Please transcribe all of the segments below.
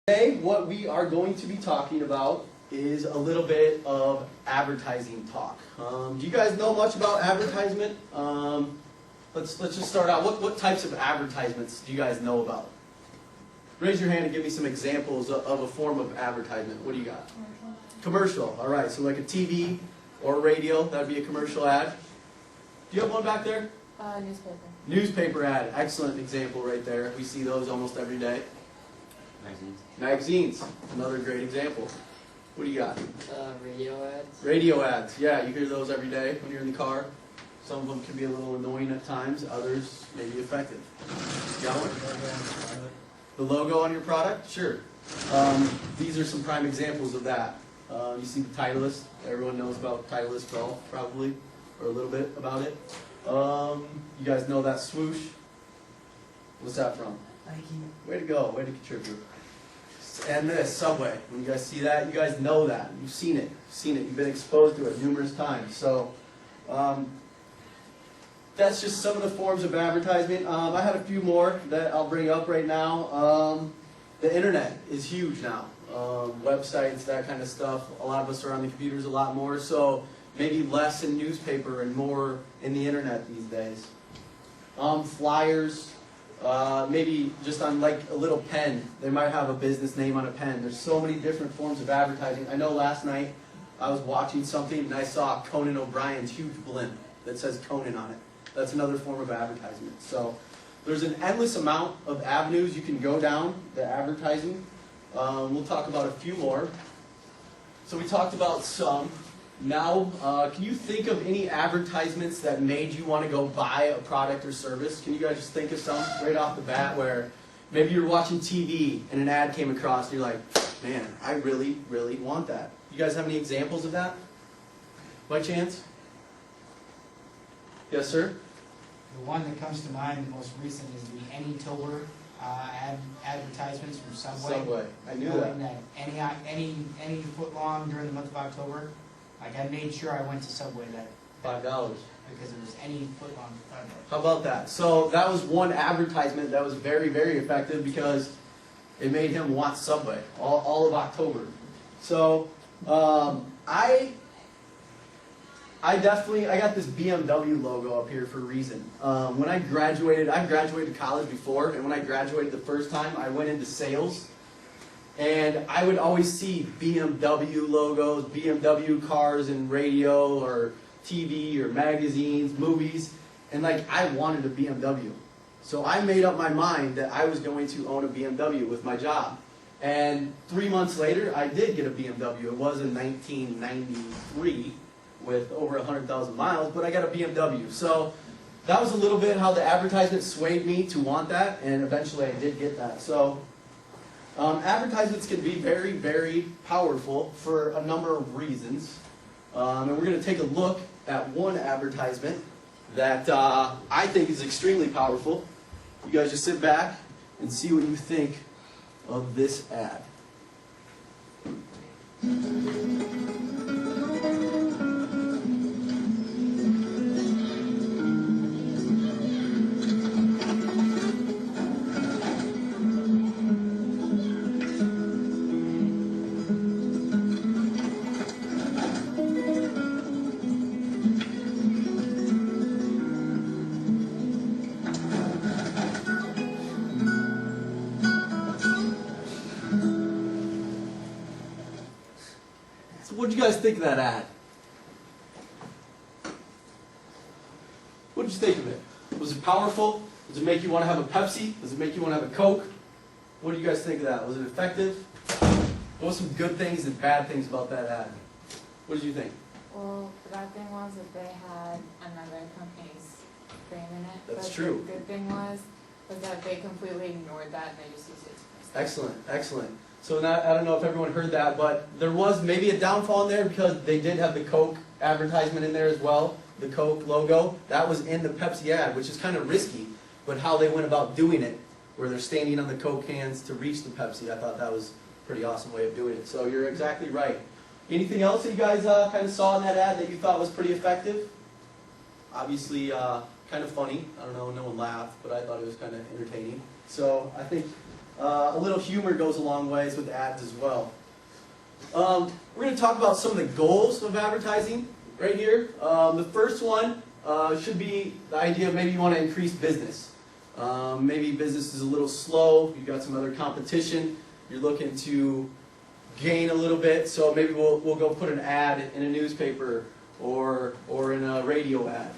Today, what we are going to be talking about is a little bit of advertising talk. Do you guys know much about advertisement? Let's just start out. What types of advertisements do you guys know about? Raise your hand and give me some examples of a form of advertisement. What do you got? Commercial. All right, so like a TV or radio, that would be a commercial ad. Do you have one back there? Newspaper. Newspaper ad. Excellent example right there. We see those almost every day. Magazines. Magazines, another great example. What do you got? Radio ads. Radio ads, yeah, you hear those every day when you're in the car. Some of them can be a little annoying at times, others may be effective. Got one? The logo on your product? Sure. These are some prime examples of that. You see the Titleist, everyone knows about Titleist golf, probably, or a little bit about it. You guys know that swoosh? What's that from? Nike. Way to go, way to contribute. And this, Subway. When you guys see that, you guys know that. You've seen it. You've been exposed to it numerous times. So, that's just some of the forms of advertisement. I had a few more that I'll bring up right now. The internet is huge now. Websites, that kind of stuff. A lot of us are on the computers a lot more, so maybe less in newspaper and more in the internet these days. Flyers. Maybe just on like a little pen. They might have a business name on a pen. There's so many different forms of advertising. I know last night I was watching something and I saw Conan O'Brien's huge blimp that says Conan on it. That's another form of advertisement. So there's an endless amount of avenues you can go down the advertising. We'll talk about a few more. So we talked about some. Now, can you think of any advertisements that made you want to go buy a product or service? Can you guys just think of some right off the bat where maybe you're watching TV and an ad came across and you're like, man, I really, really want that. You guys have any examples of that? By chance? Yes, sir? The one that comes to mind, the most recent, is the Anytober advertisements from Subway. Subway. I knew Knowing that. any foot long during the month of October, like I made sure I went to Subway that $5. because it was any foot long for $5. How about that? So that was one advertisement that was very, very effective because it made him want Subway all of October. So I got this BMW logo up here for a reason. When I graduated college before, and when I graduated the first time, I went into sales. And I would always see BMW logos, BMW cars in radio or TV or magazines, movies, and like I wanted a BMW. So I made up my mind that I was going to own a BMW with my job. And 3 months later, I did get a BMW. It was in 1993 with over 100,000 miles, but I got a BMW. So that was a little bit how the advertisement swayed me to want that, and eventually I did get that. So advertisements can be very, very powerful for a number of reasons. And we're going to take a look at one advertisement that I think is extremely powerful. You guys just sit back and see what you think of this ad. What did you guys think of that ad? What did you think of it? Was it powerful? Does it make you want to have a Pepsi? Does it make you want to have a Coke? What do you guys think of that? Was it effective? What were some good things and bad things about that ad? What did you think? Well, the bad thing was that they had another company's brand in it. That's but true. The good thing was that they completely ignored that and they just used it to Excellent, excellent. So now, I don't know if everyone heard that, but there was maybe a downfall in there because they did have the Coke advertisement in there as well, the Coke logo. That was in the Pepsi ad, which is kind of risky, but how they went about doing it, where they're standing on the Coke cans to reach the Pepsi, I thought that was a pretty awesome way of doing it. So you're exactly right. Anything else that you guys kind of saw in that ad that you thought was pretty effective? Obviously, kind of funny. I don't know, no one laughed, but I thought it was kind of entertaining. So I think A little humor goes a long ways with ads as well. We're going to talk about some of the goals of advertising right here. The first one should be the idea of maybe you want to increase business. Maybe business is a little slow, you've got some other competition, you're looking to gain a little bit, so maybe we'll go put an ad in a newspaper or in a radio ad.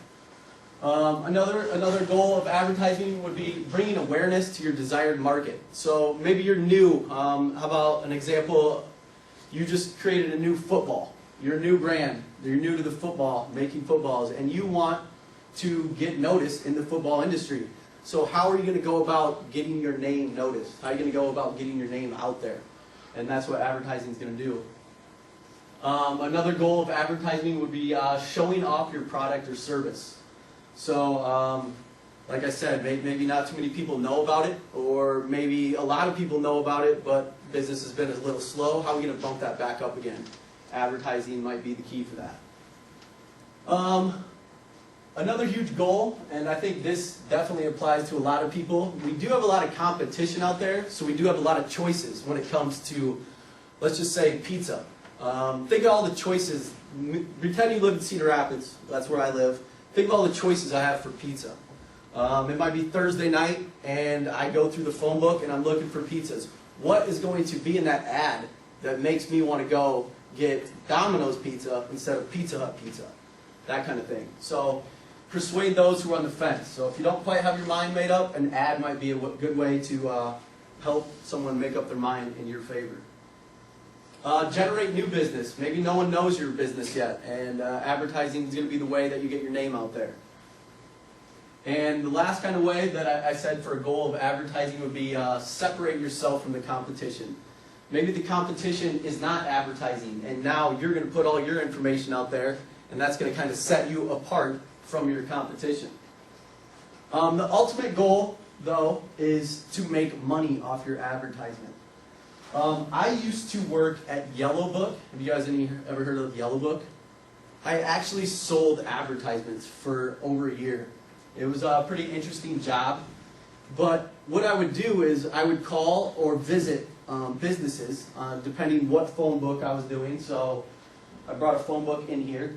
Another goal of advertising would be bringing awareness to your desired market. So maybe you're new. How about an example? You just created a new football. You're a new brand. You're new to the football, making footballs, and you want to get noticed in the football industry. So how are you going to go about getting your name noticed? How are you going to go about getting your name out there? And that's what advertising is going to do. Another goal of advertising would be showing off your product or service. So, like I said, maybe not too many people know about it, or maybe a lot of people know about it, but business has been a little slow. How are we going to bump that back up again? Advertising might be the key for that. Another huge goal, and I think this definitely applies to a lot of people, we do have a lot of competition out there, so we do have a lot of choices when it comes to, let's just say, pizza. Think of all the choices. Pretend you live in Cedar Rapids, that's where I live. Think of all the choices I have for pizza. It might be Thursday night, and I go through the phone book and I'm looking for pizzas. What is going to be in that ad that makes me want to go get Domino's pizza instead of Pizza Hut pizza? That kind of thing. So persuade those who are on the fence. So if you don't quite have your mind made up, an ad might be a good way to help someone make up their mind in your favor. Generate new business. Maybe no one knows your business yet, and advertising is going to be the way that you get your name out there. And the last kind of way that I said for a goal of advertising would be separate yourself from the competition. Maybe the competition is not advertising, and now you're going to put all your information out there, and that's going to kind of set you apart from your competition. The ultimate goal, though, is to make money off your advertisement. I used to work at Yellow Book. Have you guys ever heard of Yellow Book? I actually sold advertisements for over a year. It was a pretty interesting job. But what I would do is I would call or visit businesses, depending what phone book I was doing. So I brought a phone book in here.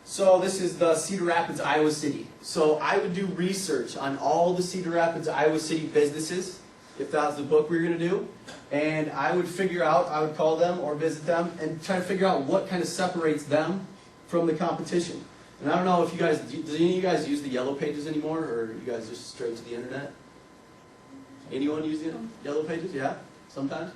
So this is the Cedar Rapids, Iowa City. So I would do research on all the Cedar Rapids, Iowa City businesses, if that's the book we were going to do. And I would figure out, I would call them or visit them and try to figure out what kind of separates them from the competition. And I don't know if you guys, do any of you guys use the Yellow Pages anymore, or you guys just straight to the internet? Anyone use the Yellow Pages? Yeah? Sometimes?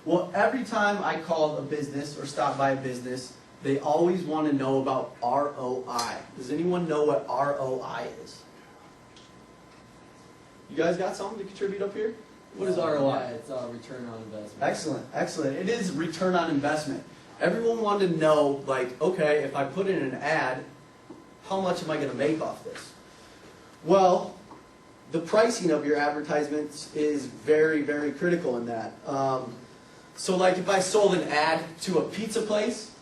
Well, every time I called a business or stopped by a business, they always want to know about ROI. Does anyone know what ROI is? You guys got something to contribute up here? What is ROI? Yeah, it's return on investment. Excellent, excellent. It is return on investment. Everyone wanted to know, like, okay, if I put in an ad, how much am I going to make off this? Well, the pricing of your advertisements is very, very critical in that. So like if I sold an ad to a pizza place,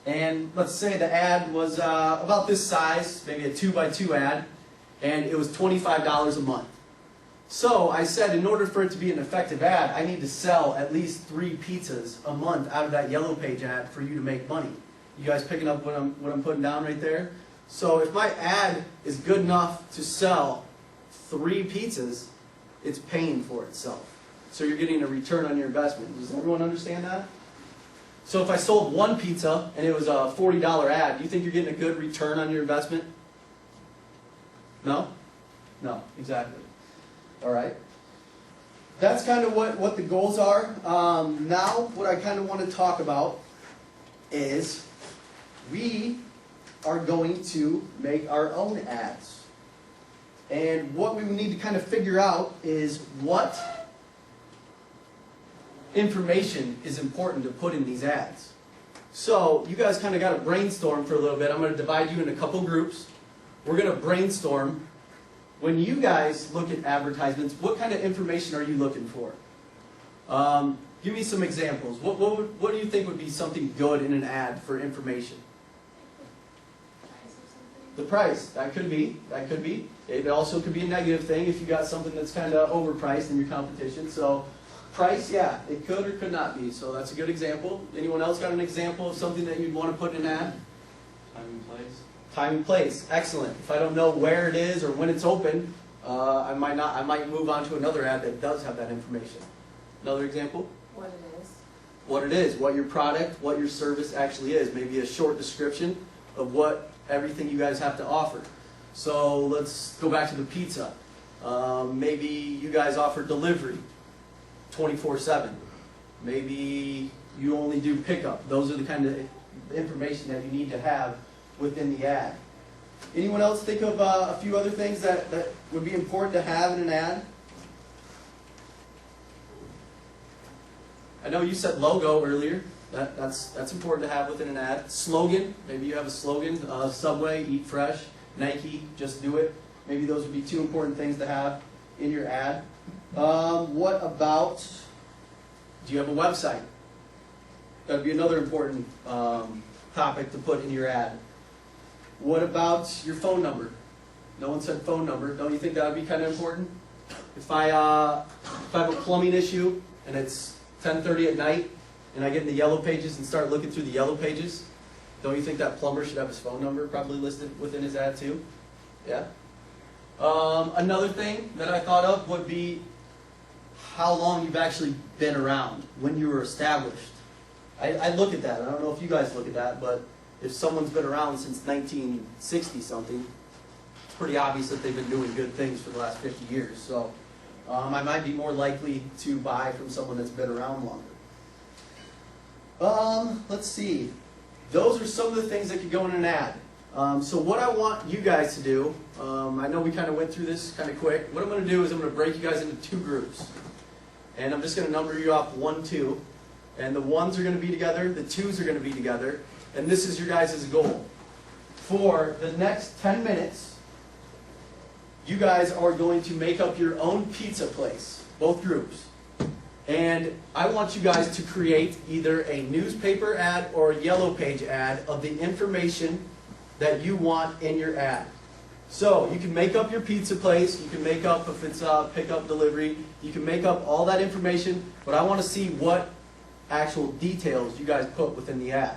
and let's say the ad was about this size, maybe a 2x2 ad, and it was $25 a month. So I said, in order for it to be an effective ad, I need to sell at least 3 pizzas a month out of that Yellow Page ad for you to make money. You guys picking up what I'm putting down right there? So if my ad is good enough to sell 3 pizzas, it's paying for itself. So you're getting a return on your investment. Does everyone understand that? So if I sold 1 pizza and it was a $40 ad, do you think you're getting a good return on your investment? No? No, exactly. All right. That's kind of what the goals are. Now, what I kind of want to talk about is we are going to make our own ads. And what we need to kind of figure out is what information is important to put in these ads. So you guys kind of got to brainstorm for a little bit. I'm going to divide you into a couple groups. We're going to brainstorm. When you guys look at advertisements, what kind of information are you looking for? Give me some examples. What do you think would be something good in an ad for information? The price, that could be. It also could be a negative thing if you got something that's kind of overpriced in your competition. So price, yeah, it could or could not be. So that's a good example. Anyone else got an example of something that you'd want to put in an ad? Time and place. Time and place, excellent. If I don't know where it is or when it's open, I might move on to another ad that does have that information. Another example? What it is. What it is, what your product, what your service actually is. Maybe a short description of what everything you guys have to offer. So let's go back to the pizza. Maybe you guys offer delivery 24/7. Maybe you only do pickup. Those are the kind of information that you need to have within the ad. Anyone else think of a few other things that would be important to have in an ad? I know you said logo earlier. That's important to have within an ad. Slogan, maybe you have a slogan, Subway, Eat Fresh, Nike, Just Do It. Maybe those would be two important things to have in your ad. What about, do you have a website? That would be another important topic to put in your ad. What about your phone number? No one said phone number. Don't you think that would be kind of important? If I have a plumbing issue and it's 10:30 at night, and I get in the yellow pages and start looking through the yellow pages, don't you think that plumber should have his phone number probably listed within his ad too? Yeah? Another thing that I thought of would be how long you've actually been around, when you were established. I look at that. I don't know if you guys look at that, but if someone's been around since 1960 something, it's pretty obvious that they've been doing good things for the last 50 years. So I might be more likely to buy from someone that's been around longer. Let's see. Those are some of the things that could go in an ad. So what I want you guys to do, I know we kind of went through this kind of quick. What I'm going to do is I'm going to break you guys into two groups. And I'm just going to number you off 1, 2. And the 1s are going to be together, the 2s are going to be together. And this is your guys' goal. For the next 10 minutes, you guys are going to make up your own pizza place, both groups. And I want you guys to create either a newspaper ad or a yellow page ad of the information that you want in your ad. So you can make up your pizza place, you can make up if it's pickup delivery, you can make up all that information, but I want to see what actual details you guys put within the ad.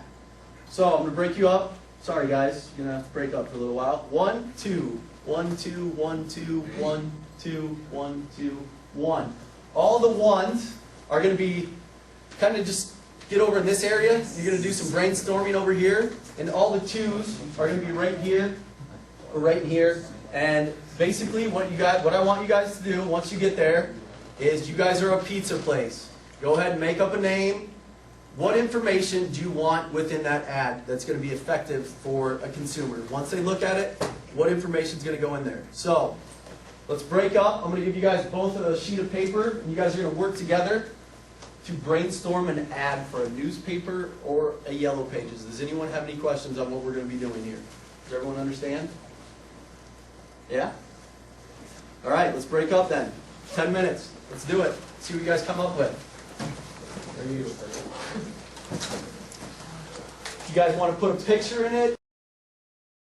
So I'm going to break you up. Sorry guys, you're going to have to break up for a little while. 1, 2, 1, 2, 1, 2, 1, 2, 1, 2, 1. All the 1s are going to be kind of just get over in this area. You're going to do some brainstorming over here. And all the 2s are going to be right here or right here. And basically what I want you guys to do once you get there is you guys are a pizza place. Go ahead and make up a name. What information do you want within that ad that's going to be effective for a consumer? Once they look at it, what information is going to go in there? So let's break up. I'm going to give you guys both a sheet of paper, and you guys are going to work together to brainstorm an ad for a newspaper or a yellow pages. Does anyone have any questions on what we're going to be doing here? Does everyone understand? Yeah? All right, let's break up then. 10 minutes. Let's do it. See what you guys come up with. There you go. If you guys want to put a picture in it,